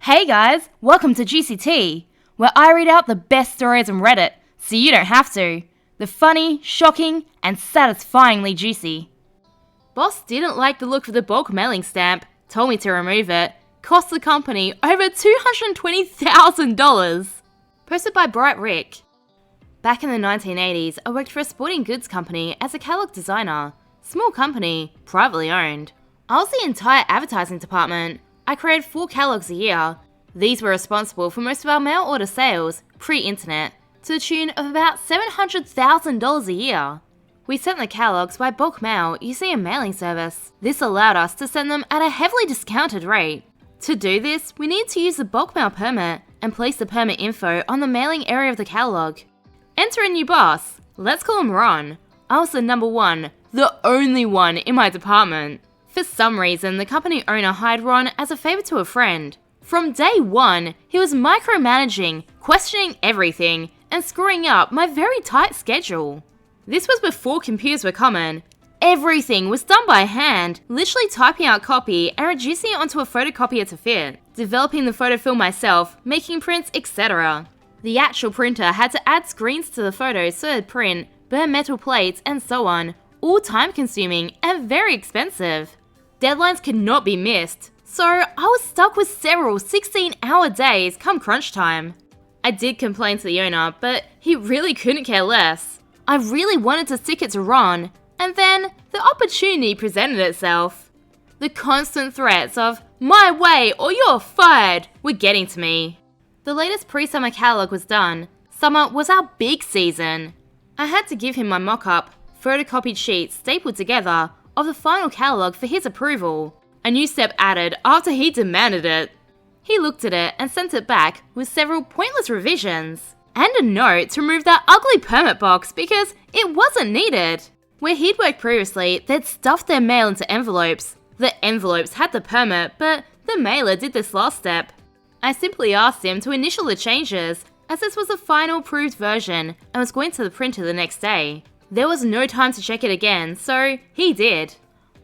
Hey guys, welcome to Juicy Tea, where I read out the best stories on Reddit, so you don't have to. The funny, shocking, and satisfyingly juicy. Boss didn't like the look of the bulk mailing stamp, told me to remove it, cost the company over $220,000. Posted by Bright Rick. Back in the 1980s, I worked for a sporting goods company as a catalog designer. Small company, privately owned. I was the entire advertising department. I created 4 catalogs a year. These were responsible for most of our mail order sales, pre-internet, to the tune of about $700,000 a year. We sent the catalogs by bulk mail using a mailing service. This allowed us to send them at a heavily discounted rate. To do this, we needed to use the bulk mail permit and place the permit info on the mailing area of the catalog. Enter a new boss. Let's call him Ron. I was the number one, the only one in my department. For some reason, the company owner hired Ron as a favor to a friend. From day one, he was micromanaging, questioning everything, and screwing up my very tight schedule. This was before computers were common. Everything was done by hand, literally typing out copy and reducing it onto a photocopier to fit, developing the photo film myself, making prints, etc. The actual printer had to add screens to the photos so it'd print, burn metal plates, and so on, all time consuming and very expensive. Deadlines could not be missed, so I was stuck with several 16-hour days come crunch time. I did complain to the owner, but he really couldn't care less. I really wanted to stick it to Ron, and then the opportunity presented itself. The constant threats of, "my way or you're fired," were getting to me. The latest pre-summer catalog was done. Summer was our big season. I had to give him my mock-up, photocopied sheets stapled together, of the final catalogue for his approval. A new step added after he demanded it. He looked at it and sent it back with several pointless revisions. And a note to remove that ugly permit box because it wasn't needed. Where he'd worked previously, they'd stuffed their mail into envelopes. The envelopes had the permit, but the mailer did this last step. I simply asked him to initial the changes, as this was the final approved version and was going to the printer the next day. There was no time to check it again, so he did.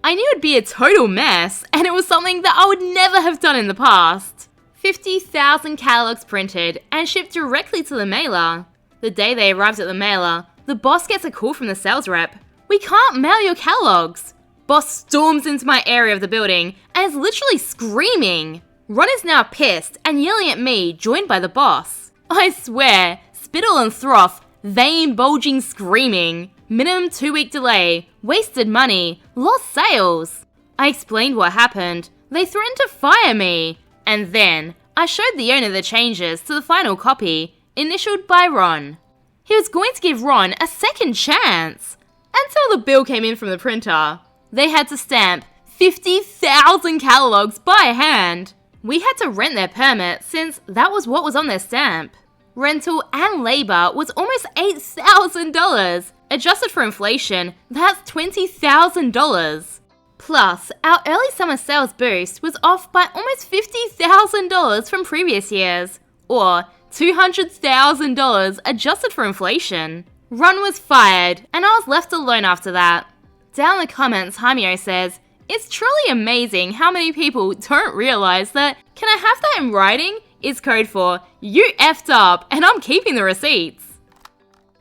I knew it'd be a total mess, and it was something that I would never have done in the past. 50,000 catalogs printed and shipped directly to the mailer. The day they arrived at the mailer, the boss gets a call from the sales rep. "We can't mail your catalogs." Boss storms into my area of the building and is literally screaming. Ron is now pissed and yelling at me, joined by the boss. I swear, spittle and froth, vein bulging screaming. Minimum 2-week delay, wasted money, lost sales. I explained what happened. They threatened to fire me. And then, I showed the owner the changes to the final copy, initialed by Ron. He was going to give Ron a second chance. Until the bill came in from the printer. They had to stamp 50,000 catalogs by hand. We had to rent their permit since that was what was on their stamp. Rental and labor was almost $8,000. Adjusted for inflation, that's $20,000. Plus, our early summer sales boost was off by almost $50,000 from previous years, or $200,000 adjusted for inflation. Ron was fired, and I was left alone after that. Down in the comments, Hamio says, "It's truly amazing how many people don't realize that 'can I have that in writing?' is code for 'you effed up and I'm keeping the receipts.'"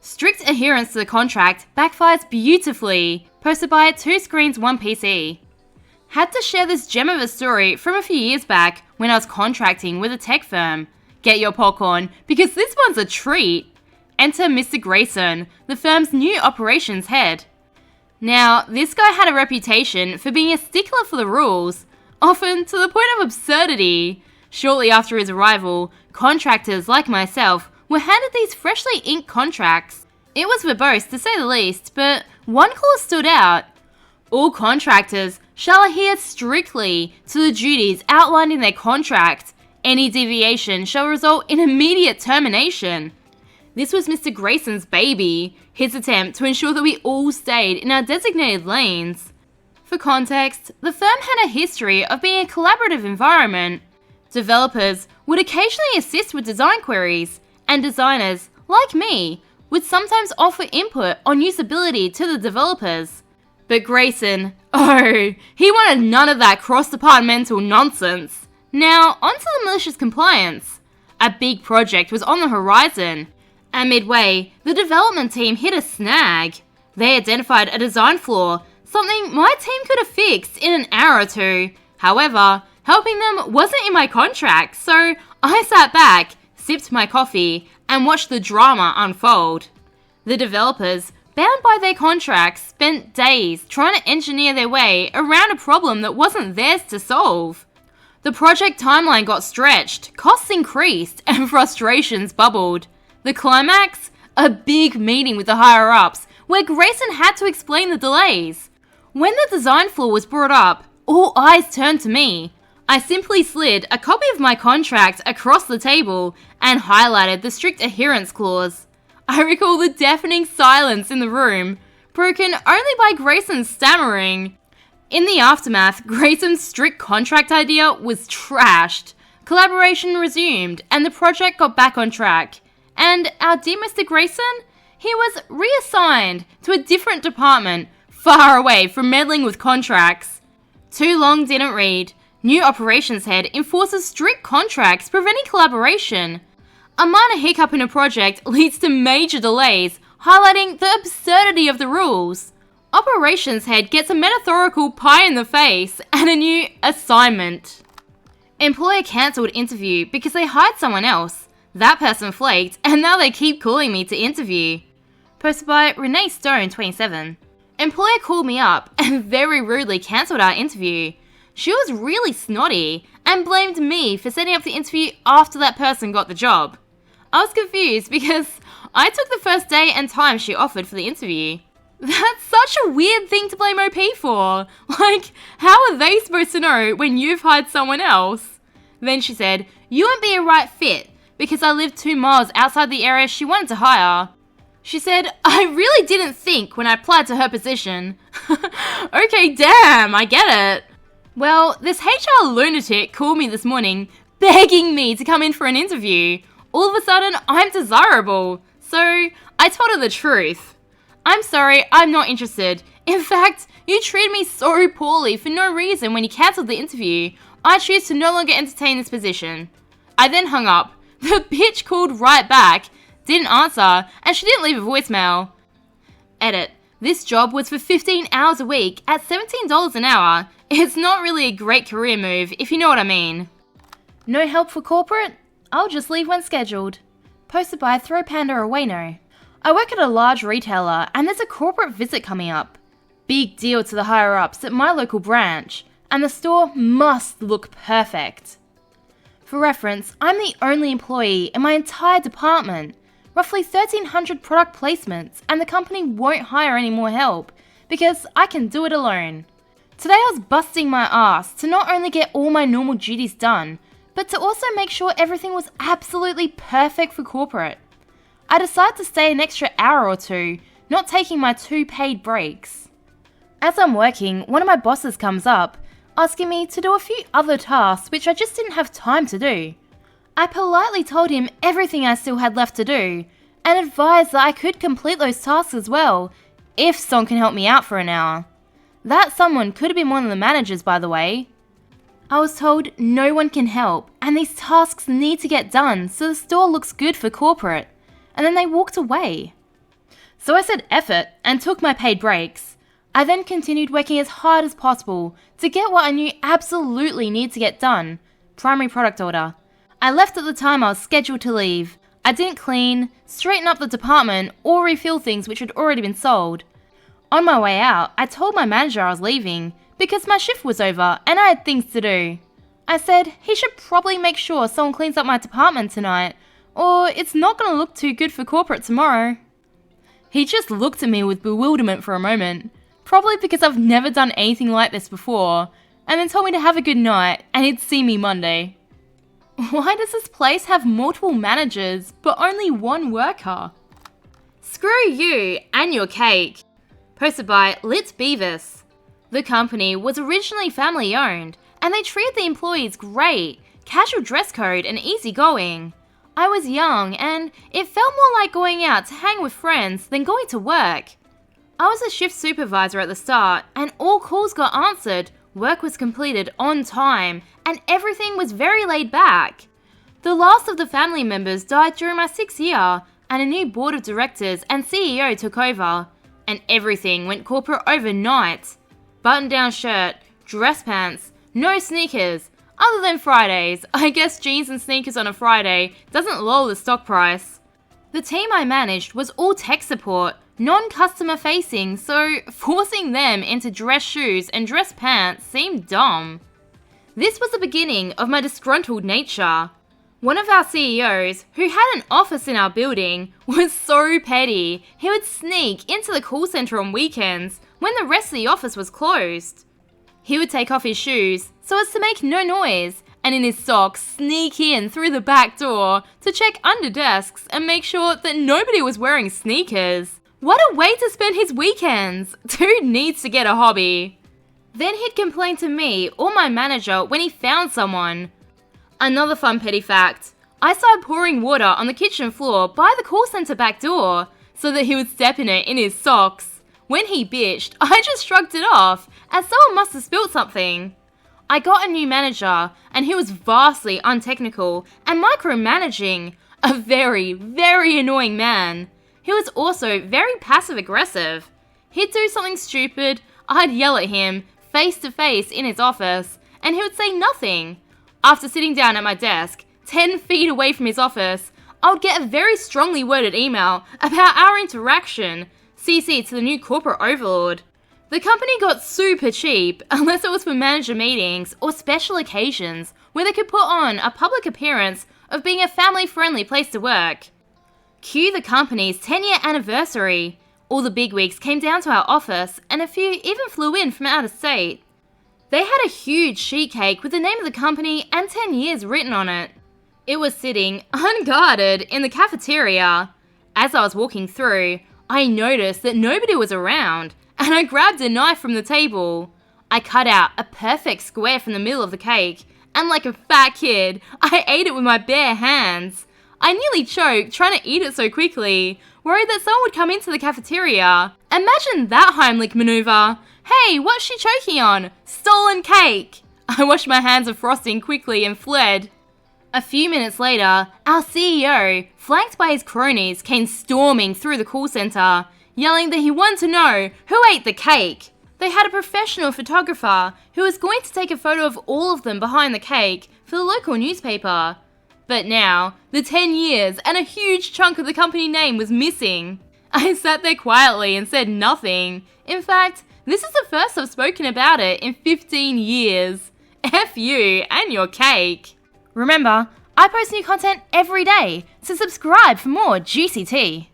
Strict adherence to the contract backfires beautifully, posted by 2 Screens 1 PC. Had to share this gem of a story from a few years back when I was contracting with a tech firm. Get your popcorn, because this one's a treat. Enter Mr. Grayson, the firm's new operations head. Now, this guy had a reputation for being a stickler for the rules, often to the point of absurdity. Shortly after his arrival, contractors like myself were handed these freshly inked contracts. It was verbose to say the least, but one clause stood out. All contractors shall adhere strictly to the duties outlined in their contract. Any deviation shall result in immediate termination. This was Mr. Grayson's baby, his attempt to ensure that we all stayed in our designated lanes. For context, the firm had a history of being a collaborative environment. Developers would occasionally assist with design queries, and designers, like me, would sometimes offer input on usability to the developers. But Grayson, he wanted none of that cross-departmental nonsense. Now, onto the malicious compliance. A big project was on the horizon, and midway, the development team hit a snag. They identified a design flaw, something my team could have fixed in an hour or two. However, helping them wasn't in my contract, so I sat back, sipped my coffee, and watched the drama unfold. The developers, bound by their contracts, spent days trying to engineer their way around a problem that wasn't theirs to solve. The project timeline got stretched, costs increased, and frustrations bubbled. The climax? A big meeting with the higher-ups, where Grayson had to explain the delays. When the design flaw was brought up, all eyes turned to me. I simply slid a copy of my contract across the table and highlighted the strict adherence clause. I recall the deafening silence in the room, broken only by Grayson stammering. In the aftermath, Grayson's strict contract idea was trashed. Collaboration resumed, and the project got back on track. And our dear Mr. Grayson? He was reassigned to a different department, far away from meddling with contracts. Too long didn't read. New operations head enforces strict contracts preventing collaboration. A minor hiccup in a project leads to major delays, highlighting the absurdity of the rules. Operations head gets a metaphorical pie in the face and a new assignment. Employer cancelled interview because they hired someone else. That person flaked, and now they keep calling me to interview. Posted by Renee Stone, 27. Employer called me up and very rudely cancelled our interview. She was really snotty and blamed me for setting up the interview after that person got the job. I was confused because I took the first day and time she offered for the interview. That's such a weird thing to blame OP for. Like, how are they supposed to know when you've hired someone else? Then she said, "You won't be a right fit because I live 2 miles outside the area she wanted to hire." She said, "I really didn't think when I applied to her position." Okay, damn, I get it. Well, this HR lunatic called me this morning, begging me to come in for an interview. All of a sudden, I'm desirable. So, I told her the truth. "I'm sorry, I'm not interested. In fact, you treated me so poorly for no reason when you cancelled the interview. I choose to no longer entertain this position." I then hung up. The bitch called right back, didn't answer, and she didn't leave a voicemail. Edit. This job was for 15 hours a week at $17 an hour. It's not really a great career move, if you know what I mean. No help for corporate? I'll just leave when scheduled. Posted by Throw Panda Awayno. I work at a large retailer and there's a corporate visit coming up. Big deal to the higher-ups at my local branch, and the store must look perfect. For reference, I'm the only employee in my entire department. Roughly 1,300 product placements, and the company won't hire any more help because I can do it alone. Today I was busting my ass to not only get all my normal duties done, but to also make sure everything was absolutely perfect for corporate. I decided to stay an extra hour or two, not taking my 2 paid breaks. As I'm working, one of my bosses comes up, asking me to do a few other tasks which I just didn't have time to do. I politely told him everything I still had left to do, and advised that I could complete those tasks as well, if someone can help me out for an hour. That someone could have been one of the managers, by the way. I was told no one can help, and these tasks need to get done so the store looks good for corporate, and then they walked away. So I said F it and took my paid breaks. I then continued working as hard as possible to get what I knew absolutely needed to get done, primary product order. I left at the time I was scheduled to leave. I didn't clean, straighten up the department, or refill things which had already been sold. On my way out, I told my manager I was leaving because my shift was over and I had things to do. I said he should probably make sure someone cleans up my department tonight, or it's not going to look too good for corporate tomorrow. He just looked at me with bewilderment for a moment, probably because I've never done anything like this before, and then told me to have a good night and he'd see me Monday. Why does this place have multiple managers but only one worker? Screw you and your cake. Posted by Lit Beavis. The company was originally family owned and they treated the employees great, casual dress code and easygoing. I was young and it felt more like going out to hang with friends than going to work. I was a shift supervisor at the start and all calls got answered Work was completed on time, and everything was very laid back. The last of the family members died during my 6th year, and a new board of directors and CEO took over, and everything went corporate overnight. Button-down shirt, dress pants, no sneakers. Other than Fridays, I guess jeans and sneakers on a Friday doesn't lull the stock price. The team I managed was all tech support, non-customer facing, so forcing them into dress shoes and dress pants seemed dumb. This was the beginning of my disgruntled nature. One of our CEOs, who had an office in our building, was so petty he would sneak into the call center on weekends when the rest of the office was closed. He would take off his shoes so as to make no noise, and in his socks sneak in through the back door to check under desks and make sure that nobody was wearing sneakers. What a way to spend his weekends! Dude needs to get a hobby. Then he'd complain to me or my manager when he found someone. Another fun petty fact, I started pouring water on the kitchen floor by the call center back door so that he would step in it in his socks. When he bitched, I just shrugged it off, as someone must have spilled something. I got a new manager, and he was vastly untechnical and micromanaging, a very, very annoying man. He was also very passive-aggressive. He'd do something stupid, I'd yell at him, face to face in his office, and he would say nothing. After sitting down at my desk, 10 feet away from his office, I would get a very strongly worded email about our interaction, CC to the new corporate overlord. The company got super cheap unless it was for manager meetings or special occasions where they could put on a public appearance of being a family-friendly place to work. Cue the company's 10-year anniversary. All the bigwigs came down to our office, and a few even flew in from out of state. They had a huge sheet cake with the name of the company and 10 years written on it. It was sitting, unguarded, in the cafeteria. As I was walking through, I noticed that nobody was around, and I grabbed a knife from the table. I cut out a perfect square from the middle of the cake, and like a fat kid, I ate it with my bare hands. I nearly choked trying to eat it so quickly, worried that someone would come into the cafeteria. Imagine that Heimlich maneuver. Hey, what's she choking on? Stolen cake! I washed my hands of frosting quickly and fled. A few minutes later, our CEO, flanked by his cronies, came storming through the call center, yelling that he wanted to know who ate the cake. They had a professional photographer who was going to take a photo of all of them behind the cake for the local newspaper. But now, the 10 years and a huge chunk of the company name was missing. I sat there quietly and said nothing. In fact, this is the first I've spoken about it in 15 years. F you and your cake. Remember, I post new content every day, so subscribe for more juicy tea.